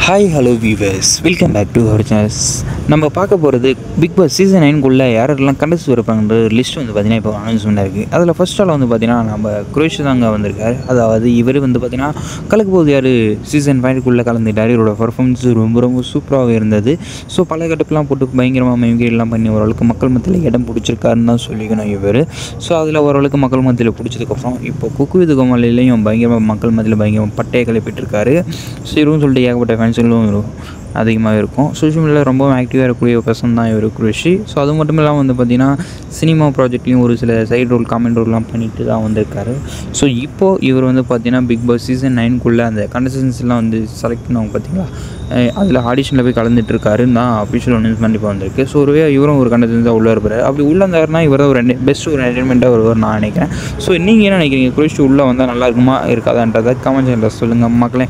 Hi hello viewers, welcome back to our channels. நம்ம பார்க்க போகிறது பிக் பாஸ் சீசன் 9 யாரெல்லாம் கண்டஸ்ட் இருப்பாங்கன்ற லிஸ்ட் வந்து பார்த்திங்கன்னா இப்போ அனௌன்ஸ்மெண்ட் இருக்குது. அதில் ஃபர்ஸ்ட் ஆள் வந்து பார்த்திங்கன்னா நம்ம குரேஷ் தாங்க வந்திருக்காரு. அதாவது இவர் வந்து பார்த்திங்கன்னா கலக்கு போது யார் சீசன் 5 கலந்துட்டார். இவரோட பர்ஃபார்மன்ஸ் ரொம்ப சூப்பராகவே இருந்தது. ஸோ பல கட்டப்பெலாம் போட்டு பயங்கரமாக மெய்கெல்லாம் பண்ணி ஓரளவுக்கு மக்கள் மத்தியில் இடம் பிடிச்சிருக்காருன்னு தான் சொல்லிக்கணும் இவர். ஸோ அதில் ஓரளவுக்கு மக்கள் மத்தியில் பிடிச்சதுக்கப்புறம் இப்போ குக்கு வித் கோமாளிலையும் பயங்கரமாக மக்கள் மத்தியில் பயங்கரமாக பட்டையை கிளப்பிட்டுருக்காரு. ஸோ இவரும் சொல்லிட்டு ஏகப்பட்ட ஃபேன்ஸுகளும் அதிகமாக இருக்கும். சோஷியல் மீடியாவில் ரொம்ப ஆக்டிவாக இருக்கக்கூடிய ஒரு பர்சன் தான் இவர் குரேஷி. ஸோ அது மட்டும் இல்லாமல் வந்து பார்த்திங்கன்னா சினிமா ப்ராஜெக்ட்லேயும் ஒரு சில சைடு ரோல் காமெண்ட் ரோல்லாம் பண்ணிட்டு தான் வந்திருக்காரு. ஸோ இப்போது இவர் வந்து பார்த்திங்கன்னா பிக் பாஸ் சீசன் 9 அந்த கண்டஸ்டன்ஸ்லாம் வந்து செலக்ட் பண்ணுவாங்க பார்த்திங்களா, அதில் ஆடிஷனில் போய் கலந்துட்டுருக்காருன்னு தான் அஃபிஷியல் அனௌன்ஸ்மெண்ட் இப்போ வந்திருக்கு. ஸோ ஒருவே இவரும் ஒரு கண்டஸ்டன்ஸாக உள்ளே இருப்பார். அப்படி உள்ளே இருந்தாருன்னா இவர் ஒரு பெஸ்ட் ஒரு என்டர்டைன்மெண்ட்டாக வருவார் நான் நினைக்கிறேன். ஸோ நீங்கள் என்ன நினைக்கிறீங்க? குரேஷி உள்ளே வந்தால் நல்லா இருக்குமா இருக்காதான்றதை கமெண்ட் செக்ஷனில் சொல்லுங்கள் மக்களே.